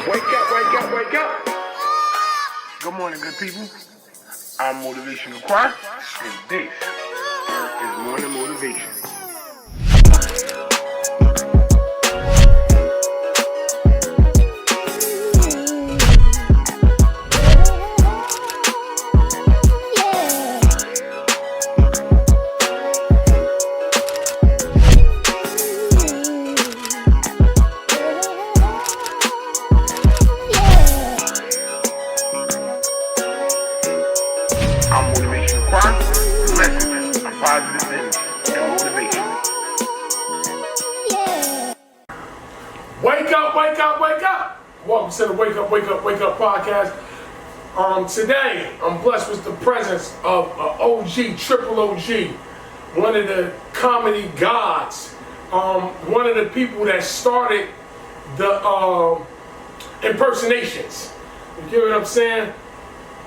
Wake up, wake up, wake up. Good morning, good people. I'm Motivational Choir, and this is Morning Motivation. I'm Motivational Choir, message of positive energy and motivation. Wake up, wake up, wake up! Welcome to the Wake Up, Wake Up, Wake Up podcast. Today, I'm blessed with the presence of OG, Triple OG, one of the comedy gods, one of the people that started the impersonations. You get what I'm saying?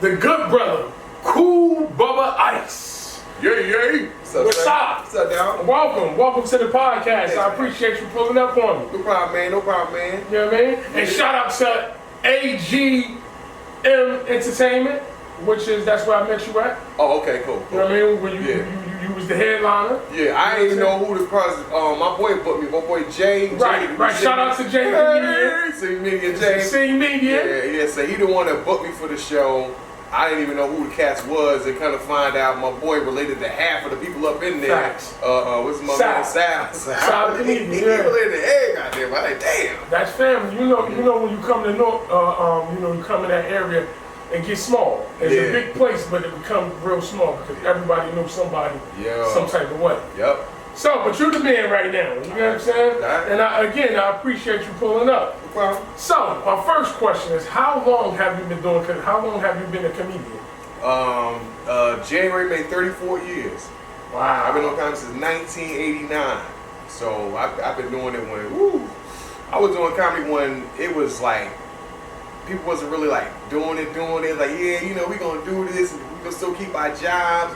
The good brother, Kool Bubba Ice. Yay! What's up? What's up, dog? Welcome to the podcast. I appreciate you pulling up on me. No problem, man. You know what I mean? And shout out to AGM Entertainment, that's where I met you at. Oh, okay, cool. You know what I mean? When you was the headliner. Yeah, I didn't even know who the person. My boy booked me. My boy Jay. Right. Shout out to Jay. See Media Jay. See Media. Yeah. So he the one that booked me for the show. I didn't even know who the cast was, and kind of find out my boy related to half of the people up in there. Facts. What's my man? Sal. Sal the comedian. He related to egg out there. I'm like, damn. That's family. You know when you come to North, you come in that area, it gets small. It's a big place, but it becomes real small because everybody knows somebody some type of way. Yep. So, but you're the man right now. You know what I'm saying? And I appreciate you pulling up. No problem. So, my first question is, how long have you been a comedian? January made 34 years. Wow. I've been on comedy since 1989. So I've been doing it I was doing comedy when it was like, people wasn't really like doing it. Like, yeah, we gonna do this and we gonna still keep our jobs.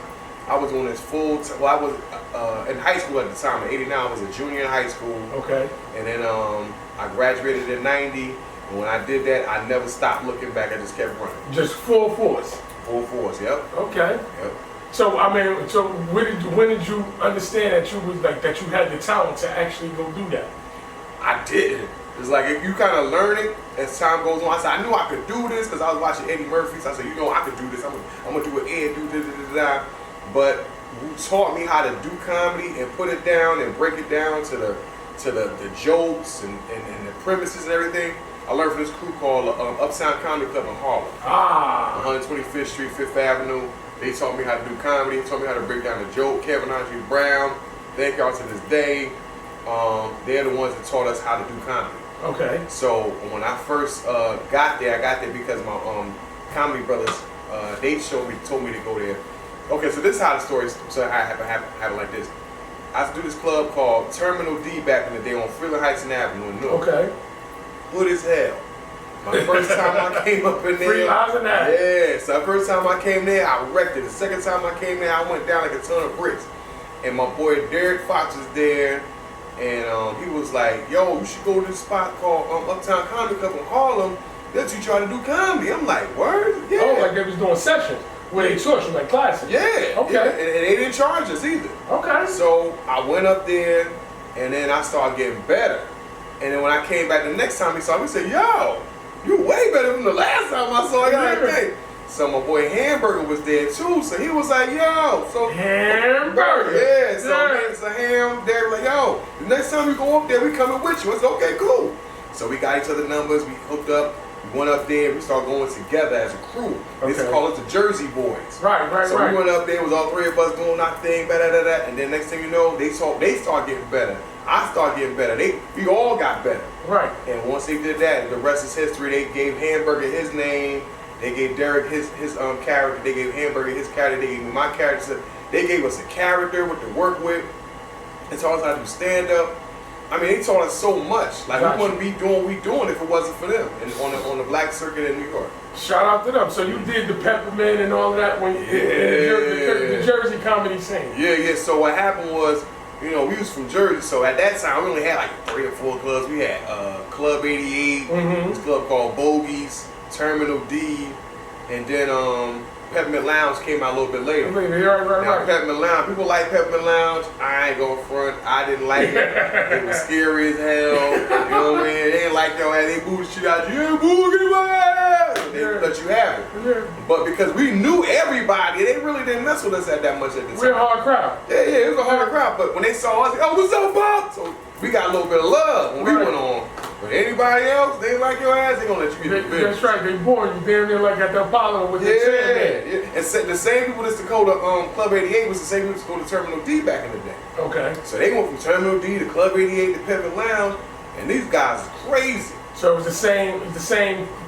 I was doing this full time. Well, I was in high school at the time. In '89, I was a junior in high school. Okay. And then I graduated in '90. And when I did that, I never stopped looking back. I just kept running. Just full force. Full force. Yep. Okay. Yep. So when did you understand that you had the talent to actually go do that? I did. It's like if you kind of learn it as time goes on. I said I knew I could do this because I was watching Eddie Murphy. So I said, I could do this. I'm gonna do what Ed do. But who taught me how to do comedy and put it down and break it down to the jokes and the premises and everything. I learned from this crew called Uptown Comedy Club in Harlem. 125th Street, 5th Avenue. They taught me how to do comedy. They taught me how to break down the joke. Kevin Andre Brown. Thank y'all to this day. They're the ones that taught us how to do comedy. Okay. So when I first got there, I got there because my comedy brothers, they told me to go there. Okay, so this is how the story happened like this. I used to do this club called Terminal D back in the day on Freeland Heights and Avenue in Newark. Okay. Hood as hell. My first time I came up in there. Freeland Heights and Avenue. Yeah, so the first time I came there, I wrecked it. The second time I came there, I went down like a ton of bricks. And my boy Derek Fox was there. And he was like, yo, you should go to this spot called Uptown Comedy Club in Harlem. They'll teach you how to do comedy. I'm like, word? Yeah. Oh, like they was doing sessions where they taught you like classes. Yeah. Okay. Yeah. And they didn't charge us either. Okay. So I went up there and then I started getting better. And then when I came back the next time he saw me, he said, yo, you way better than the last time I saw you. Okay. So my boy Hamburger was there too, so he was like, yo, so Hamburger. Yeah, so Ham, they were like, yo, the next time we go up there, we coming with you. I said, okay, cool. So we got each other numbers, we hooked up, we went up there, we started going together as a crew. They used to call us the Jersey Boys. Right. So we went up there, it was all three of us doing our thing, and then next thing you know, they started getting better. I started getting better. We all got better. Right. And once they did that, the rest is history. They gave Hamburger his name. They gave Derek his character. They gave Hamburger his character. They gave me my character. They gave us a character to work with. They taught us how to do stand up. I mean, they taught us so much. Like we wouldn't be doing what we doing if it wasn't for them. And on the black circuit in New York. Shout out to them. So you did the Peppermint and all of that when the Jersey comedy scene. Yeah. So what happened was you know, we was from Jersey, so at that time we only had like 3 or 4 clubs. We had Club 88, this club called Bogies, Terminal D, and then Peppermint Lounge came out a little bit later. Now, Peppermint Lounge, people like Peppermint Lounge. I ain't going front. I didn't like it. It was scary as hell. You know what I mean? They didn't like your ass. They booed the shit out. You boogie my ass. They let you have it. But because we knew everybody, they really didn't mess with us that much at the time. We're a hard crowd. Yeah, it was a hard crowd. But when they saw us, oh, what's up, Bob? So we got a little bit of love when we went on. But anybody else, they like your ass, they gonna let you get the business. That's right, they born you damn near like at the Apollo with the chair. Yeah. And the same people that's to go to Club 88 was the same people that's go to Terminal D back in the day. Okay. So they went from Terminal D to Club 88 to Peppermint Lounge, and these guys are crazy. So it was the same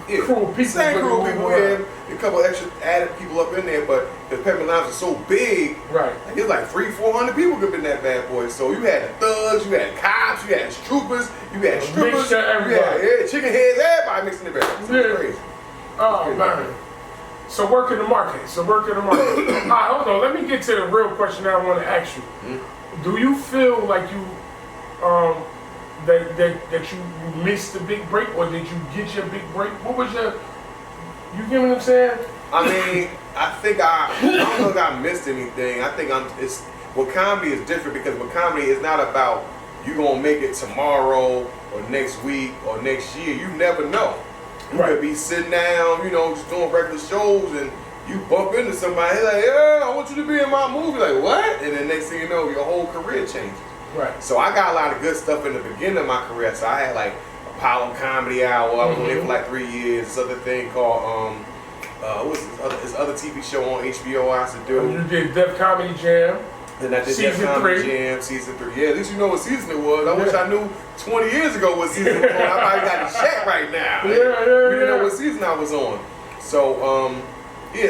crew of people. Same crew of people, yeah. A couple extra added people up in there, but the Peppermint Lounge is so big, right? Like, it's like 300-400 people could be in that bad boy. So you had the thugs, you had cops, you had troopers, you had strippers, you had chicken heads, everybody mixing the bed. So crazy. Oh man. So working the market. All right, hold on. Let me get to the real question that I want to ask you. Do you feel like you that you missed the big break, or did you get your big break? What was your, you get what I'm saying? I mean, I don't know if I missed anything. I think with comedy is different, because with comedy it's not about you gonna make it tomorrow or next week or next year. You never know. You could be sitting down, you know, just doing regular shows, and you bump into somebody like, yeah, I want you to be in my movie. Like, what? And then next thing you know, your whole career changes. Right. So I got a lot of good stuff in the beginning of my career. So I had like Apollo Comedy Hour. I was on there for like 3 years. This other thing called what's this other TV show on HBO I used to do. You did Def Comedy Jam. Then I did Def Comedy Jam season 3. Yeah, at least you know what season it was. I wish I knew 20 years ago what season it was on. I probably got the check right now. We didn't know what season I was on. So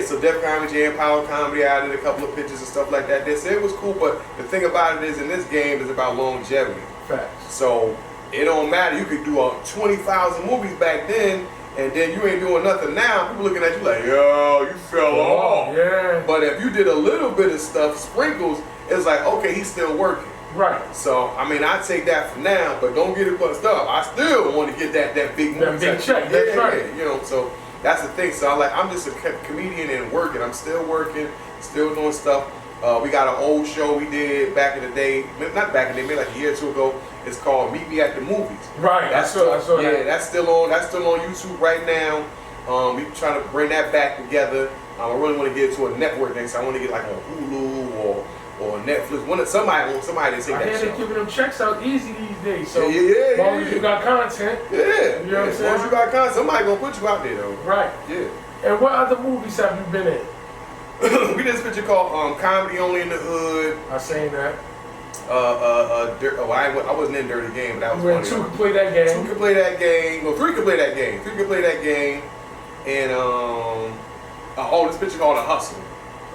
so Def Comedy Jam, Power Comedy, I did a couple of pitches and stuff like that. They said it was cool, but the thing about it is, in this game, is about longevity. Facts. So it don't matter. You could do 20,000 movies back then, and then you ain't doing nothing now. People looking at you like, yo, you fell off. Yeah. But if you did a little bit of stuff, sprinkles, it's like, okay, he's still working. Right. So, I mean, I take that for now, but don't get it fucked up. I still want to get that big movie. That big check. That's right. Yeah, you know, so that's the thing. So I'm just a comedian and working. I'm still working, still doing stuff. We got an old show we did back in the day, not back in the day, maybe like a year or two ago. It's called Meet Me at the Movies. Right. I saw that. Yeah, that's still on YouTube right now. We trying to bring that back together. I really want to get it to a network next. I want to get like on Hulu or Netflix. Somebody to take that show. I hear they giving them checks out easy these days. So as long as you got content. Yeah. You know what I'm saying? As long as you got content, somebody gonna put you out there though. Right. Yeah. And what other movies have you been in? We did this picture called Comedy Only in the Hood. I seen that. I wasn't in Dirty Game, but that was funny. 2 could play that game. 2 could play that game. No, 3 could play that game. 3 could play that game. And this picture called A Hustle.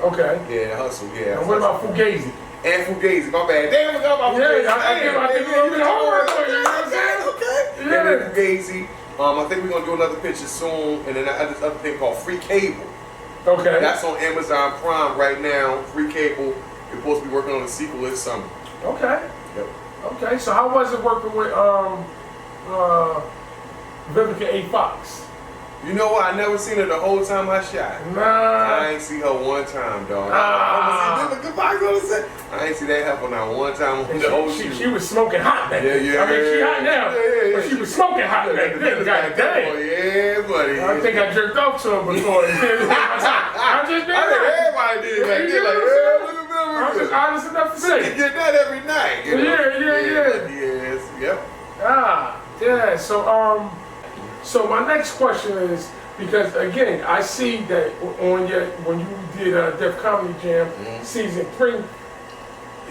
Okay. Yeah, The Hustle. Yeah. And what about Fulgazi? And Fugazi, my bad. Damn, I forgot about Fugazi. I think we're going to homework for you. You know what I'm saying? Okay. Yeah. And then Fugazi. I think we're gonna do another picture soon, and then I have this other thing called Free Cable. Okay. That's on Amazon Prime right now. Free Cable. We're supposed to be working on a sequel this summer. Okay. Yep. Okay. So how was it working with Vivica A. Fox? You know what? I never seen her the whole time I shot. Nah. I ain't see her one time, dog. I ain't see that happen not one time on the whole shoot. She was smoking hot back then. Yeah. I mean, she hot now, but she was smoking hot back then. God damn. Yeah, buddy. I think I jerked off to her before. I'm just being I think everybody did back then. Like, yeah, look at them. I'm just honest enough to say. You get that every night. You know? Yeah. Yes. Yep. Yeah. So my next question is, because again, I see that when you did Def Comedy Jam season 3,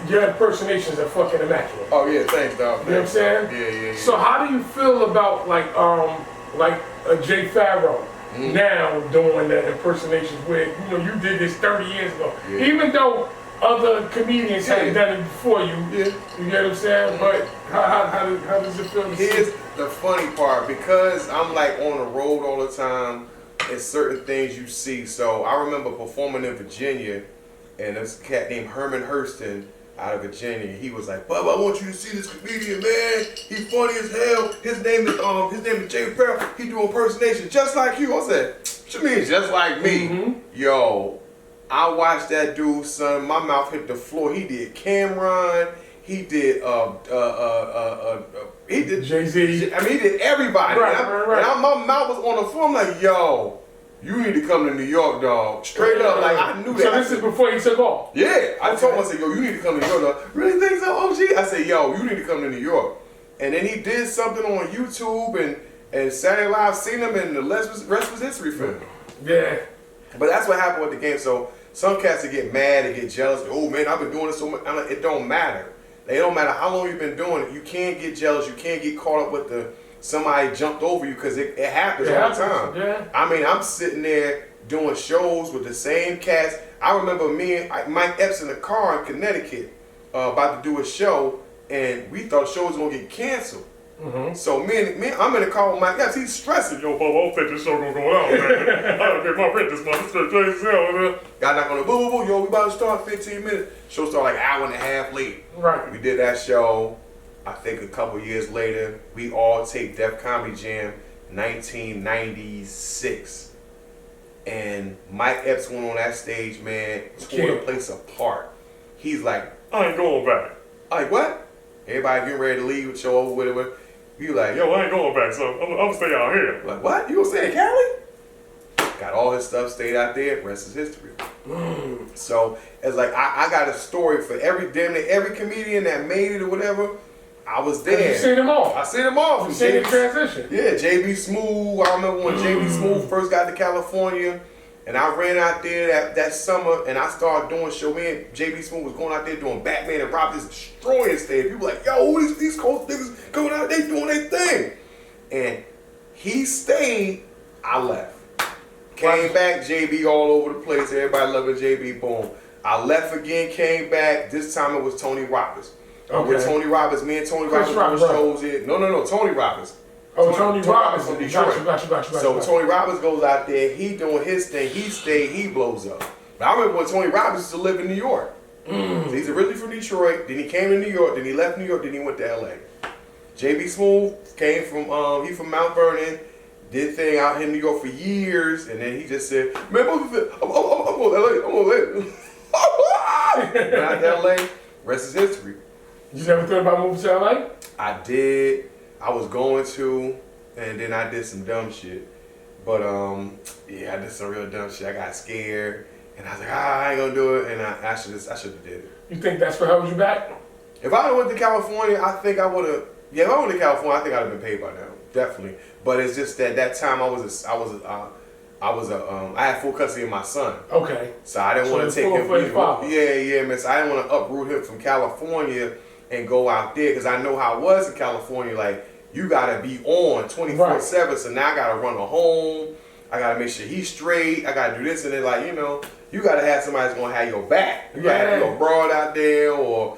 your impersonations are fucking immaculate. Oh yeah, thanks, dog. You know what I'm saying? Yeah. So how do you feel about like Jay Pharoah now doing the impersonations where you did this 30 years ago, even though other comedians hadn't done it before you. Yeah. You get what I'm saying? But how does it feel? Here's the funny part, because I'm like on the road all the time, it's certain things you see. So I remember performing in Virginia, and this cat named Herman Hurston out of Virginia. He was like, Bubba, I want you to see this comedian, man. He's funny as hell. His name is Jay Pharoah. He do impersonation just like you. I said, what you mean, just like me? Mm-hmm. Yo, I watched that dude, son. My mouth hit the floor. He did Cameron. He did Jay-Z. I mean, he did everybody. Right. And my mouth was on the floor. I'm like, yo, you need to come to New York, dog. Straight up, like I knew that. So this is before you took off? Yeah, I told him, I said, yo, you need to come to New York, dog. Really think so, OG? I said, yo, you need to come to New York. And then he did something on YouTube and Saturday Night Live, seen him, and the rest was history for him. Yeah. But that's what happened with the game. So some cats that get mad and get jealous. Oh man, I've been doing this so much. I'm like, it don't matter. It don't matter how long you've been doing it. You can't get jealous. You can't get caught up with somebody jumped over you, because it happens all the time. Yeah. I mean, I'm sitting there doing shows with the same cats. I remember me and Mike Epps in the car in Connecticut about to do a show, and we thought the show was gonna get canceled. Mm-hmm. So I'm in the car with Mike Epps. He's stressing. Yo, Bob, I don't think this show gonna go out, man. I gotta pay my rent this month. It's gonna change the hell, man. Got knocked on the boo. Yo, we about to start 15 minutes. Show started like an hour and a half late. Right. We did that show. I think a couple years later, we all taped Def Comedy Jam 1996. And Mike Epps went on that stage, man, tore the place apart. He's like, I ain't going back. I'm like, what? Everybody getting ready to leave, show over, whatever. You like, yo, I ain't going back, so I'm gonna stay out here. Like, what? You gonna stay in Cali? Got all his stuff, stayed out there, rest is history. So it's like I got a story for damn near every comedian that made it or whatever. I was there. You seen them all? I seen them all. You seen the transition? Yeah, JB Smooth. I remember when JB Smooth first got to California, and I ran out there that summer, and I started doing show. Me and JB Smooth was going out there doing Batman and Robin, destroying stage. People like, yo, who these East Coast niggas coming out? They doing their thing. And he stayed. I left. Came back, JB all over the place. Everybody loving JB. Boom. I left again. Came back. This time it was Tony Roberts. Okay. With Tony Roberts, me and Tony Roberts doing shows here. No, Tony Roberts. Oh, Tony Roberts from Detroit. Got you. So Tony Roberts goes out there, he doing his thing, he stayed, he blows up. But I remember when Tony Roberts used to live in New York. So he's originally from Detroit, then he came to New York, then he left New York, then he went to LA. JB Smooth came from he from Mount Vernon, did thing out here in New York for years, and then he just said, man, I'm going to LA. Went out to LA, rest is history. You never thought about moving to LA? I did. I was going to, and then I did some dumb shit. But yeah, I did some real dumb shit. I got scared, and I was like, I ain't gonna do it, and I should have did it. You think that's what held you back? If I went to California, I think I would have. Yeah, if I went to California, I think I'd have been paid by now, definitely. But it's just that time I had full custody of my son. Okay. So I didn't want to take him. Yeah, man. So I didn't want to uproot him from California and go out there, because I know how it was in California. Like, you gotta be on 24/7. Right. So now I gotta run a home. I gotta make sure he's straight. I gotta do this, and then like, you know, you gotta have somebody that's gonna have your back. You gotta have your broad out there or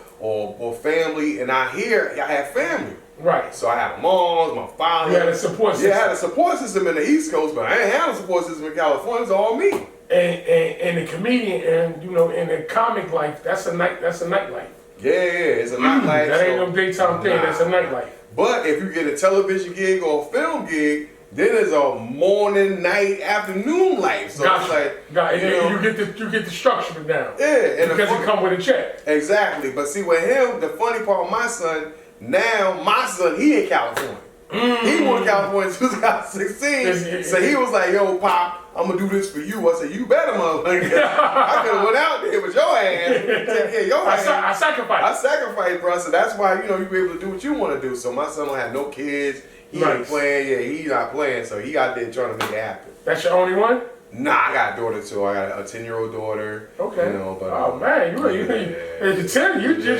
family. And I have family. Right. So I have moms, my father. You had a support system. Yeah, I had a support system in the East Coast, but I ain't had a support system in California. It's all me. And the comedian, and you know, in the comic life, that's a nightlife. Yeah, it's a nightlife. That ain't no daytime thing. That's a nightlife. But if you get a television gig or a film gig, then there's a morning, night, afternoon life. So it's like, you get the structure down. Yeah, and because you come with a check. Exactly. But see, with him, the funny part with my son, now my son, he in California. He moved to California in 2016. So he was like, yo, Pop, I'm gonna do this for you. I said, you better, motherfucker. I could have went out there with your ass. Take care of your ass. I sacrificed, bro. So that's why, you know, you be able to do what you want to do. So my son don't have no kids. He ain't playing. Yeah, he's not playing. So he out there trying to make it happen. That's your only one? Nah, I got a daughter too. I got a 10-year-old daughter. Okay. You know, but oh man, you just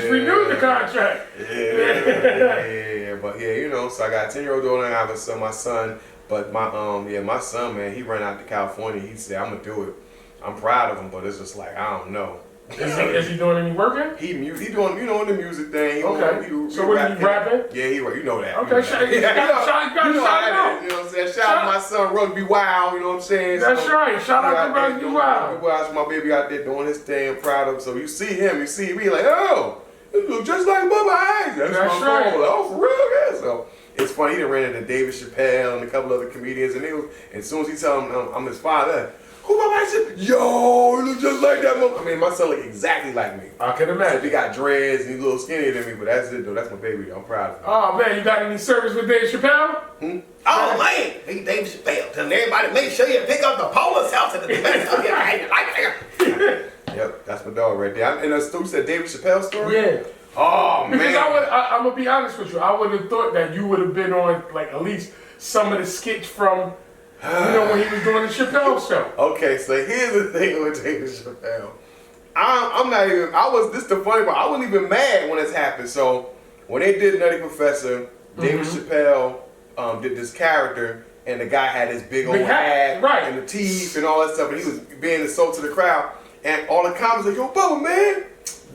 renewed the contract. Yeah. But yeah, you know, so I got a 10-year-old daughter and I have a son, my son. But my son, man, he ran out to California. He said, I'm gonna do it. I'm proud of him, but it's just like, I don't know. Is he doing any working? He doing, you know, the music thing. Okay. So what are you rapping? Yeah, you know that. Okay, shout out. You know what I'm saying? Shout out to my son, Rugby Wild, you know what I'm saying? That's right. Shout out to Rugby Wild. Rugby Wild's my baby out there doing his thing. I'm proud of him. So you see him, you see me like, oh, It look just like Bubba Ice. That's That's my right. phone. Oh, for real? Yeah. So it's funny. He done ran into David Chappelle and a couple other comedians, and as soon as he tell him I'm his father, who Bubba Ice? Yo, he look just like that. I mean, my son look exactly like me. I can imagine. He got dreads and he's a little skinnier than me, but that's it though. That's my baby. I'm proud of him. Oh man, you got any service with Dave Chappelle? Oh man, he David Chappelle telling everybody make sure you pick up the Polar Seltzer to the best of your life. Yep, that's my dog right there. And you said David Chappelle story? Yeah. Oh Because man. I'm gonna be honest with you, I would have thought that you would have been on like at least some of the skits from when he was doing the Chappelle show. Okay, so here's the thing with David Chappelle. I'm not even. This the funny part. I wasn't even mad when this happened. So when they did Nutty Professor, David Chappelle did this character, and the guy had this big old hat, right, and the teeth and all that stuff, and he was being insulted to the crowd, and all the comments like, "Yo, Bubba, man,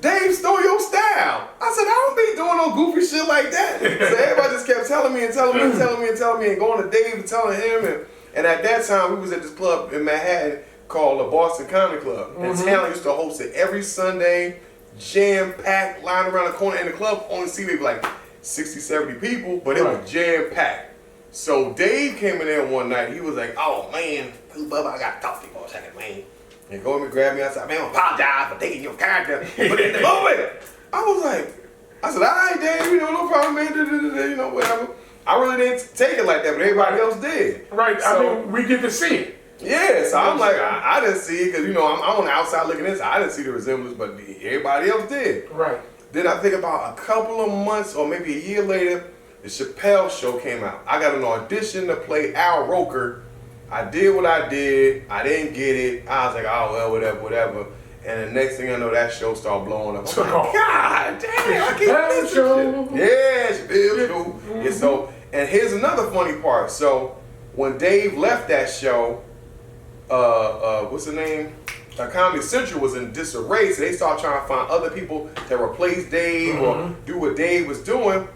Dave stole your style." I said, "I don't be doing no goofy shit like that." So everybody just kept telling me and telling me and telling me and telling me, and going to Dave and telling him, and at that time we was at this club in Manhattan called the Boston Comedy Club. And Talent used to host it every Sunday, jam-packed, lying around the corner. In the club only see maybe like 60, 70 people, but it was jam-packed. So Dave came in there one night. He was like, "Oh, man, Kool Bubba, I got to talk to you for a second, man. and go over and grab me outside. Man, I apologize for taking your character and put it in the movie. I was like, I said, all right, Dave, no problem, man, whatever. I really didn't take it like that, but everybody else did. Right, So, I mean, we get to see it. yeah, so I'm like, I didn't see it because, I'm on the outside looking in, so I didn't see the resemblance, but everybody else did. Right. Then I think about a couple of months or maybe a year later, the Chappelle show came out. I got an audition to play Al Roker. I did what I did. I didn't get it. I was like, oh, well, whatever. And the next thing I know, that show started blowing up. I'm like, God damn, I can't miss this shit. Yeah, Chappelle show. Yeah, so, and here's another funny part. So, when Dave left that show, what's the name? Comedy Central was in disarray, so they started trying to find other people to replace Dave or do what Dave was doing.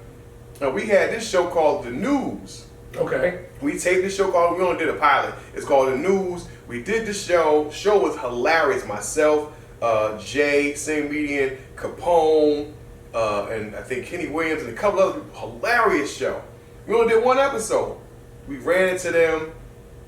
And we had this show called The News. Okay. We taped this show called, we only did a pilot. It's called The News. We did the show. Show was hilarious. Myself, Jay, same median, Capone, and I think Kenny Williams and a couple other people. Hilarious show. We only did one episode. We ran into them.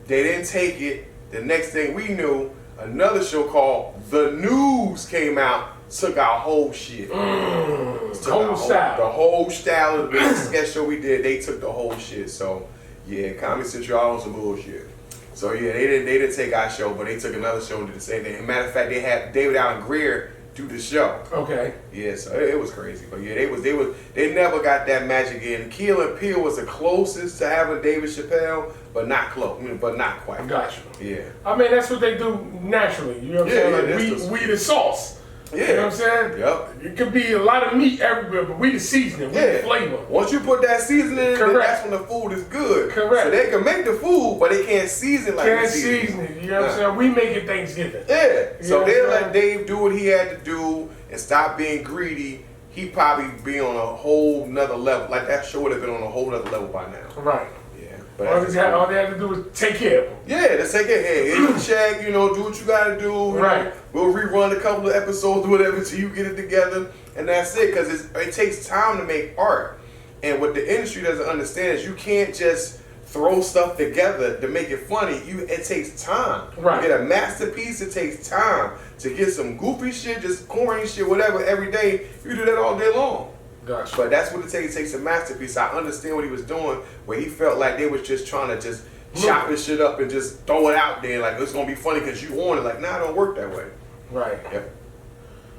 They didn't take it. The next thing we knew, another show called The News came out, took our whole shit. Whole style. The whole style of the sketch show we did, they took the whole shit. So, yeah, Comedy Central on some bullshit. So, yeah, they didn't take our show, but they took another show and did the same thing. Matter of fact, they had David Allen Greer do the show. Okay. Yeah, so it was crazy. But yeah, they never got that magic in. Keel and Peele was the closest to having David Chappelle, but not close, but not quite. Gotcha. Yeah. I mean, that's what they do naturally. You know what I'm saying? Like we the sauce. Yeah. You know what I'm saying? Yep. It could be a lot of meat everywhere, but we the seasoning, we the flavor. Once you put that seasoning in, then that's when the food is good. Correct. So they can make the food, but they can't season like Can't the season. season it. You know what I'm saying? We make it Thanksgiving. Yeah. You So know they what I'm let saying? Dave do what he had to do and stop being greedy. He'd probably be on a whole nother level. Like that show would have been on a whole nother level by now. Right. Yeah. But All they had to do was take care of them. yeah, let's take it. Hey, here's your check. Do what you gotta do. you Right. know. We'll rerun a couple of episodes or whatever till you get it together, and that's it. Because it takes time to make art, and what the industry doesn't understand is you can't just throw stuff together to make it funny. It takes time. Right. To get a masterpiece, it takes time. To get some goofy shit, just corny shit, whatever, every day, you do that all day long. Gotcha. But that's what it takes. It takes a masterpiece. I understand what he was doing, where he felt like they was just trying to just chop his shit up and just throw it out there, like it's gonna be funny because you want it. Like, nah, it don't work that way. Right. Yep.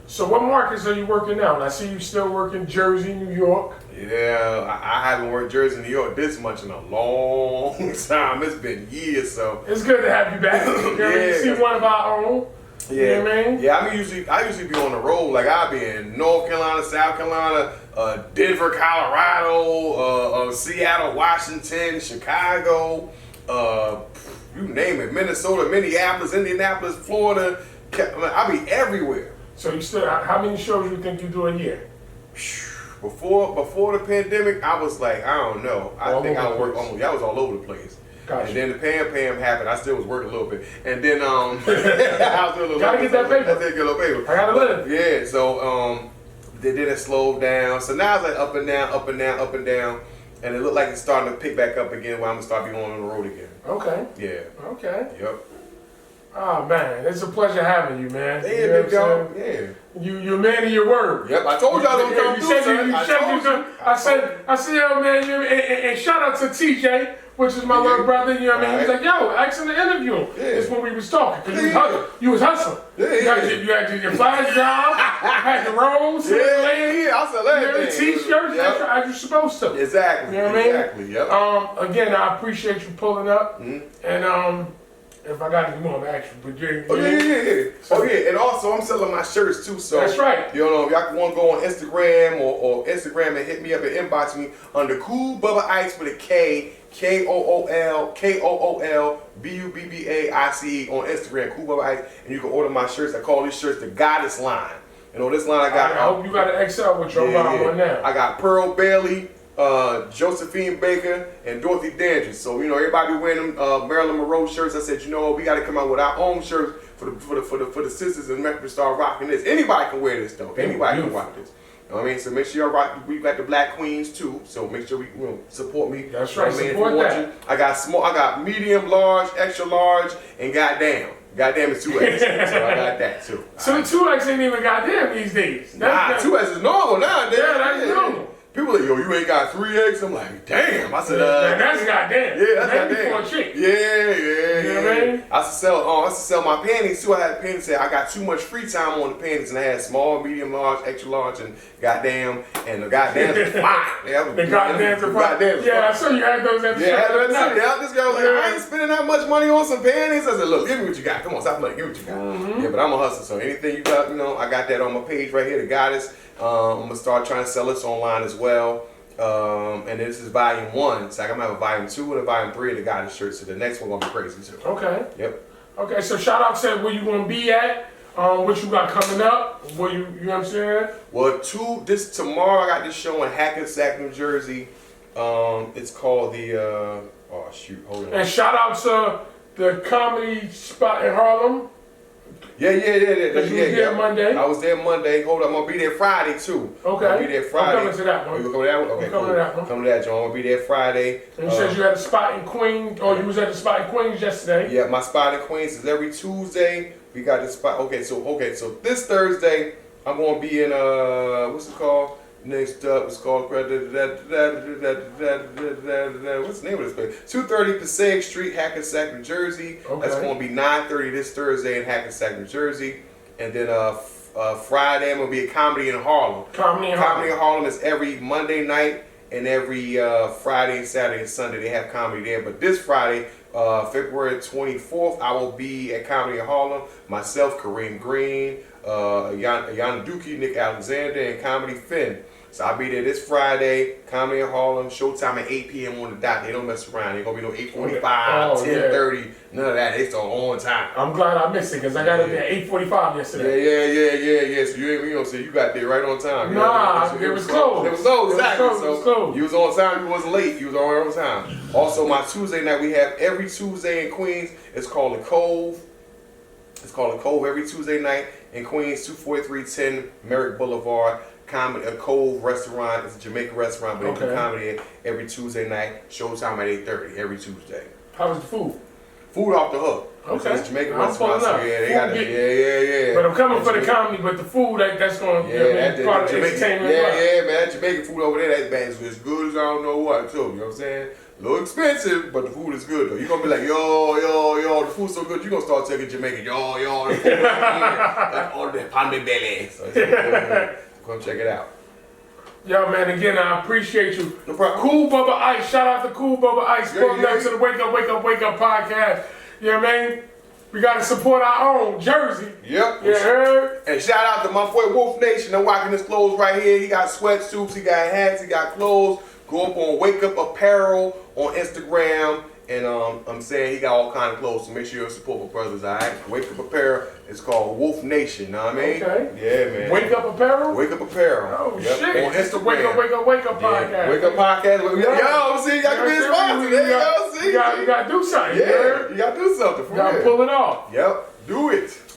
So what markets are you working now? And I see you still working Jersey, New York. Yeah, I haven't worked Jersey, New York this much in a long time. It's been years, so. It's good to have you back. You know what I mean? Yeah. See one of our own. Yeah, You know what I mean? Yeah, I usually be on the road. Like I'll be in North Carolina, South Carolina, Denver, Colorado, Seattle, Washington, Chicago, you name it, Minnesota, Minneapolis, Indianapolis, Florida. I'll be everywhere. So you still, how many shows you think you do a year? Before the pandemic, I was like, I don't know. I think I worked almost. I was all over the place. Gotcha. And then the Pam happened. I still was working a little bit. And then I was doing a little Gotta get that paper. I did get a little paper. I gotta live. Yeah. So Then it slowed down. So now it's like up and down, up and down, up and down. And it looked like it's starting to pick back up again where I'm going to start being on the road again. Okay. Yeah. Okay. Yep. Oh man, it's a pleasure having you, man. Yeah, you know big dog. Yeah. You're a man of your word. Yep, I told y'all don't come you through, said son. I said, yo, man, and shout out to TJ, which is my little brother. You know what I mean? He's like, yo, ask him to interview him. Yeah. It's when we was talking, because you was hustling. Yeah, You had your flash job, had the rolls, yeah, I sell everything. T-shirts, that's as you're supposed to. Exactly. You know what I mean? Exactly. Yep. Again, I appreciate you pulling up, and if I got any more, I'm actually, but yeah. Oh yeah, and also I'm selling my shirts too. So that's right. You know, if y'all want to go on Instagram or Instagram and hit me up and inbox me under Kool Bubba Ice with a K, KOOL BUBBAICE on Instagram, Kool Bubba Ice, and you can order my shirts. I call these shirts the Goddess line. You know, this line I got. I hope you got an XL with your bottom one now. I got Pearl Bailey, Josephine Baker, and Dorothy Dandridge. So you know, everybody wearing them Marilyn Monroe shirts. I said, you know, we got to come out with our own shirts for the sisters and make them start rocking this. Anybody can wear this though. Anybody can rock this. You know what I mean? So make sure y'all rock. We got the Black Queens too. So make sure we support me. That's right. You know Support that. I got small. I got medium, large, extra large, and goddamn. Goddamn, it's 2X. So I got that too. So the 2X ain't even goddamn these days. Nah, 2X is normal nowadays. Yeah, that's normal. People like, yo, you ain't got 3X? I'm like, damn. I said, that's goddamn. Yeah, that's goddamn. For a chick. Yeah. You know what I mean? I used to sell my panties too. I had panties say I got too much free time on the panties, and I had small, medium, large, extra large, and goddamn, and the goddamn is fine. The goddamn are fine. Yeah, I saw you had those at the shop. Yeah, this girl was like, I ain't spending that much money on some panties. I said, look, give me what you got. Come on, stop playing. Give me what you got. Yeah, but I'm a hustler, so anything you got, you know, I got that on my page right here, the Goddess. I'm gonna start trying to sell this online as well. And this is volume 1. So I'm gonna have a volume 2 and a volume 3 of the Goddess shirt. So the next one gonna be crazy too. Okay. Yep. Okay, so shout out to where you gonna be at, what you got coming up, where you know what I'm saying? Well, tomorrow I got this show in Hackensack, New Jersey. It's called the oh shoot, hold on. And shout out to the comedy spot in Harlem. Yeah. You was there Monday. I was there Monday. Hold on, I'm gonna be there Friday too. Okay. I'm gonna be there Friday. I'm coming to that one. Oh, you coming to that one? Okay, I'm coming to that one. Coming to that, John. I'm gonna be there Friday. And you said you had a spot in Queens, or you was at the spot in Queens yesterday. Yeah, my spot in Queens is every Tuesday. We got the spot. Okay, so this Thursday I'm gonna be in what's it called? Next up, it's called what's the name of this place? 230 Passaic Street, Hackensack, New Jersey. Okay. That's going to be 9:30 this Thursday in Hackensack, New Jersey. And then Friday, I'm going to be at Comedy in Harlem. Comedy in Harlem is every Monday night, and every Friday, Saturday, and Sunday they have comedy there. But this Friday, February 24th, I will be at Comedy in Harlem. Myself, Kareem Green, Yana Dookie, Nick Alexander, and Comedy Finn. So I'll be there this Friday, Comedy in Harlem, showtime at 8 p.m. on the dot. They don't mess around. They gonna be no 8:45, 10:30, none of that. It's on time. I'm glad I missed it because I got up there at 8:45 yesterday. Yeah. So you know, so you got there right on time. Nah, it was closed. It was closed, exactly. It was closed. You was on time. You wasn't late. You was on time. Also, my Tuesday night we have every Tuesday in Queens. It's called the Cove. It's called the Cove every Tuesday night in Queens, 24310 Merrick Boulevard. Comedy, a Cove restaurant. It's a Jamaican restaurant, but they do comedy every Tuesday night. Showtime at 8:30 every Tuesday. How was the food? Food off the hook. Okay. It's a Jamaican I'm restaurant. So yeah, they got it. Yeah. But I'm coming for the comedy, but the food that's going to be part of the entertainment. Yeah, man. That Jamaican food over there, that bad. It's as good as I don't know what, too. You know what I'm saying? A little expensive, but the food is good though. You're gonna be like, yo, the food's so good, you're gonna start taking Jamaican, yo, the food is like all that pan me belly. So come check it out. Yo, man, again, I appreciate you. No problem. Kool Bubba Ice. Shout out to Kool Bubba Ice. Welcome back to the Wake Up podcast. You know what I mean? We got to support our own Jersey. Yep. You heard? And shout out to my boy Wolf Nation. I'm rocking his clothes right here. He got sweatsuits, he got hats, he got clothes. Go up on Wake Up Apparel on Instagram. And I'm saying he got all kind of clothes, so make sure you support my brothers, all right? Wake Up Apparel. It's called Wolf Nation, know what I mean? Okay. Yeah, man. Wake Up Apparel? Wake Up Apparel. Oh, yep. shit. On Instagram. Wake Up podcast. Yeah. Wake Up podcast. Yo, see, you got to be responsible. There you go, see? You got to do something. Yeah, you got to do something. You got to pull it off. Yep, do it.